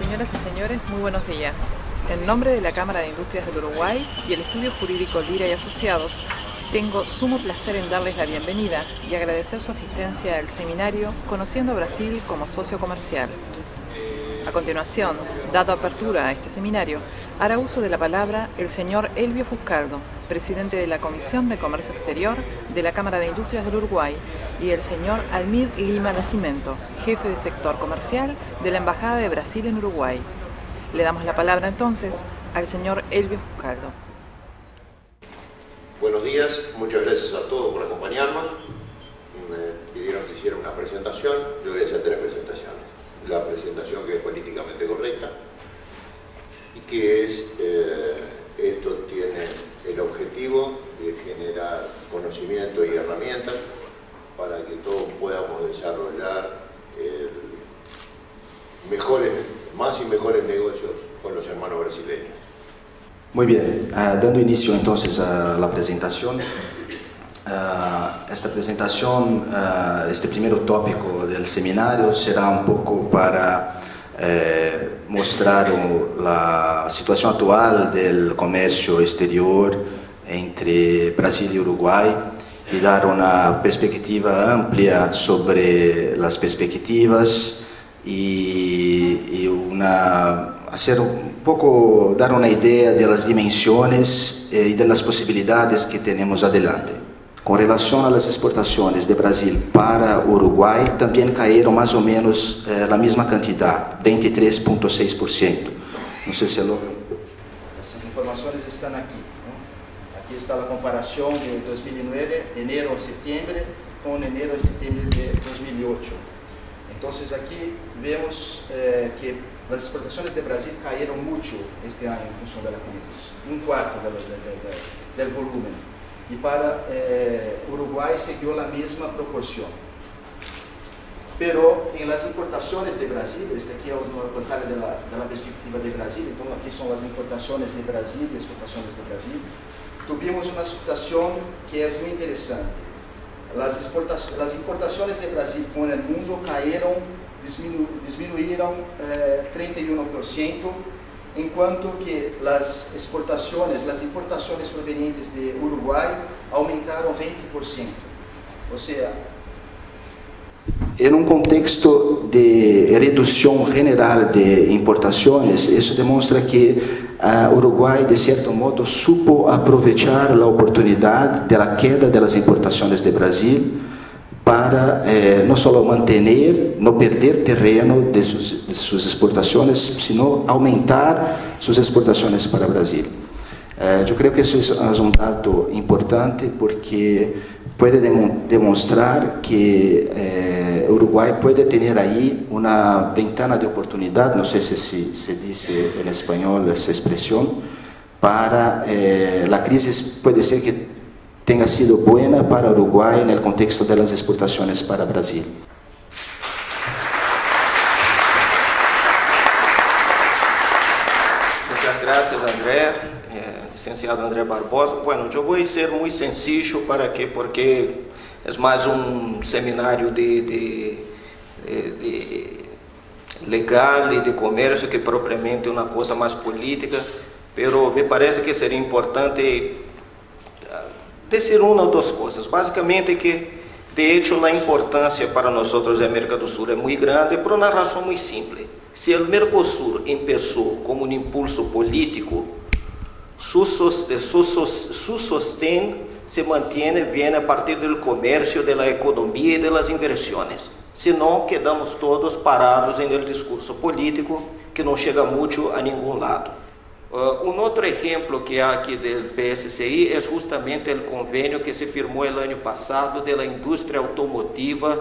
Señoras y señores, muy buenos días. En nombre de la Cámara de Industrias del Uruguay y el Estudio Jurídico Lira y Asociados, tengo sumo placer en darles la bienvenida y agradecer su asistencia al seminario Conociendo a Brasil como socio comercial. A continuación, dada apertura a este seminario, hará uso de la palabra el señor Elvio Fuscaldo, presidente de la Comisión de Comercio Exterior de la Cámara de Industrias del Uruguay, y el señor Almir Lima Nascimento, jefe de sector comercial de la Embajada de Brasil en Uruguay. Le damos la palabra entonces al señor Elvio Fuscaldo. Buenos días, muchas gracias a todos por acompañarnos. Me pidieron que hiciera una presentación, yo voy a hacer 3 presentaciones. La presentación que es políticamente correcta y que es, esto tiene el objetivo de generar conocimiento y herramientas para que todos podamos desarrollar más y mejores negocios con los hermanos brasileños. Muy bien, dando inicio entonces a la presentación. Esta presentación, este primer tópico del seminario será un poco para mostrar la situación actual del comercio exterior entre Brasil y Uruguay y dar una perspectiva amplia sobre las perspectivas y hacer un poco, dar una idea de las dimensiones y de las posibilidades que tenemos adelante. Con relación a las exportaciones de Brasil para Uruguay, también cayeron más o menos la misma cantidad, 23,6%. No sé si lo... Essas informações estão aqui, ¿no? Aqui está a comparação de 2009, enero a setembro, com enero a setembro de 2008. Então, aqui vemos que as exportações de Brasil caíram muito este ano em função da crise, um quarto do volume. E para Uruguai seguiu a mesma proporção. Pero em las importações de Brasil, este aqui é o pantalla da perspectiva de Brasil, então aqui são as importações de Brasil e exportações de Brasil. Tuvimos uma situação que é muito interessante. As importações de Brasil com o mundo caíram, diminuíram 31%, enquanto que as importações provenientes de Uruguai aumentaram 20%. Ou seja, en un contexto de reducción general de importaciones, eso demuestra que Uruguay, de cierto modo, supo aprovechar la oportunidad de la queda de las importaciones de Brasil para no solo mantener, no perder terreno de sus exportaciones, sino aumentar sus exportaciones para Brasil. Yo creo que eso es un dato importante porque puede demostrar que Uruguay puede tener ahí una ventana de oportunidad, no sé si se dice en español esa expresión, para la crisis puede ser que tenha sido buena para Uruguay en el contexto de las exportaciones para Brasil. Muchas gracias, André. Licenciado André Barbosa. Bueno, eu vou ser muito sencillo porque é mais um seminário de legal e de comércio que propriamente uma coisa mais política, pero me parece que seria importante dizer uma ou duas coisas. Basicamente que, de hecho, a importância para nós de América do Sul é muito grande por uma razão muito simples. Se o Mercosul começou como um impulso político, su sostén se mantiene viene a partir del comercio, de la economía y de las inversiones. Si no, quedamos todos parados en el discurso político que no llega mucho a ningún lado. Un otro ejemplo que hay aquí del PSCI es justamente el convenio que se firmó el año pasado de la industria automotiva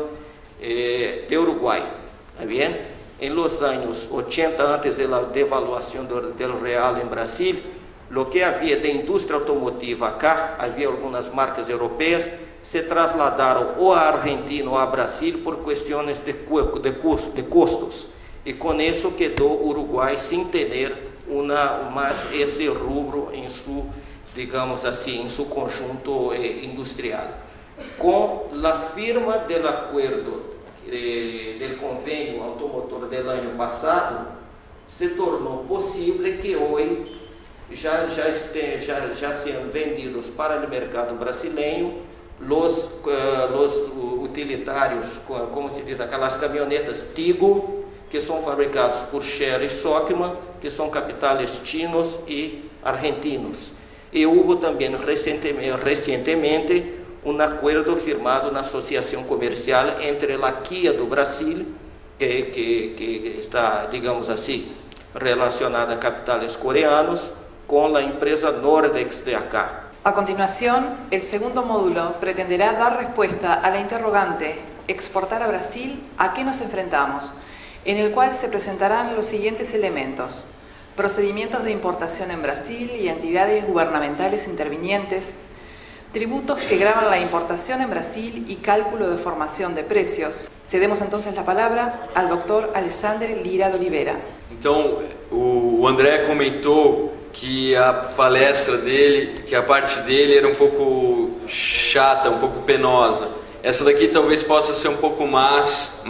de Uruguay. ¿Está bien? En los años 80, antes de la devaluación del real en Brasil, lo que había de industria automotiva acá, había algunas marcas europeas, se trasladaron o a Argentina o a Brasil por cuestiones de costos. Y con eso quedó Uruguay sin tener más ese rubro en su, digamos así, en su conjunto industrial. Con la firma del acuerdo del convenio automotor del año pasado, se tornou possível que hoje já sejam vendidos para o mercado brasileiro os utilitários, como se diz, aquelas caminhonetas Tigo, que são fabricados por Sher e Sockman, que são capitais chinos e argentinos. E houve também recentemente um acordo firmado na Associação Comercial entre a Kia do Brasil, que está, digamos assim, relacionada a capitais coreanos, con la empresa Nordex de acá. A continuación, el segundo módulo pretenderá dar respuesta a la interrogante «¿Exportar a Brasil? ¿A qué nos enfrentamos?», en el cual se presentarán los siguientes elementos: procedimientos de importación en Brasil y entidades gubernamentales intervinientes, tributos que gravan la importación en Brasil y cálculo de formación de precios. Cedemos entonces la palabra al doctor Alexandre Lira de Oliveira. Então, o André comentou que a palestra dele, que a parte dele era um pouco chata, um pouco penosa. Essa daqui talvez possa ser um pouco mais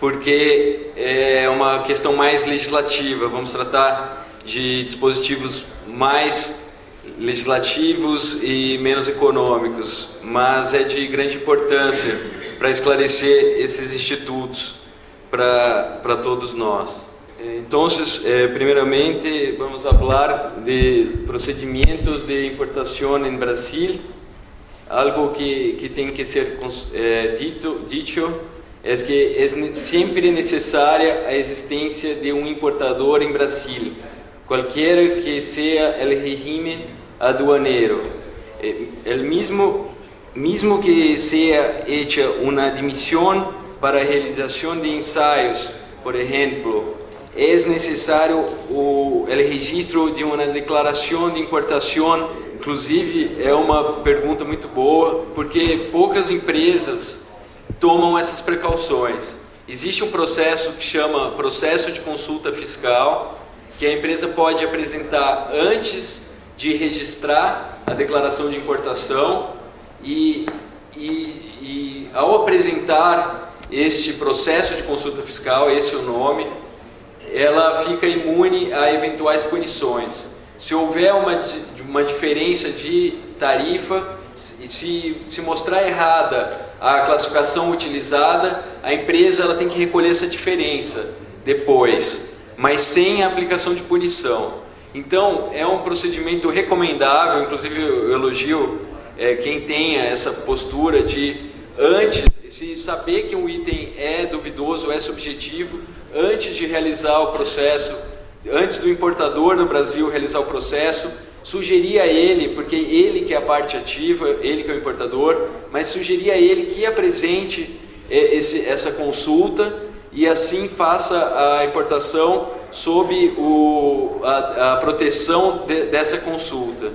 porque é uma questão mais legislativa. Vamos tratar de dispositivos mais legislativos e menos econômicos, mas é de grande importância para esclarecer esses institutos para todos nós. Então, primeiramente, vamos falar de procedimentos de importação em Brasil. Algo que tem que ser dicho é que é sempre necessária a existência de um importador em Brasil, qualquer que seja o regime aduaneiro. Mesmo que seja hecha uma admissão para a realização de ensaios, por exemplo, é necessário o registro de uma declaração de importação. Inclusive, é uma pergunta muito boa, porque poucas empresas tomam essas precauções. Existe um processo que chama processo de consulta fiscal, que a empresa pode apresentar antes de registrar a declaração de importação e ao apresentar este processo de consulta fiscal, esse é o nome, ela fica imune a eventuais punições. Se houver uma diferença de tarifa, se mostrar errada a classificação utilizada, a empresa ela tem que recolher essa diferença depois, mas sem a aplicação de punição. Então, é um procedimento recomendável, inclusive eu elogio quem tenha essa postura de, antes, se saber que um item é duvidoso, é subjetivo, antes de realizar o processo, antes do importador no Brasil realizar o processo, sugerir a ele, porque ele que é a parte ativa, ele que é o importador, mas sugerir a ele que apresente essa consulta e assim faça a importação sob a proteção dessa consulta.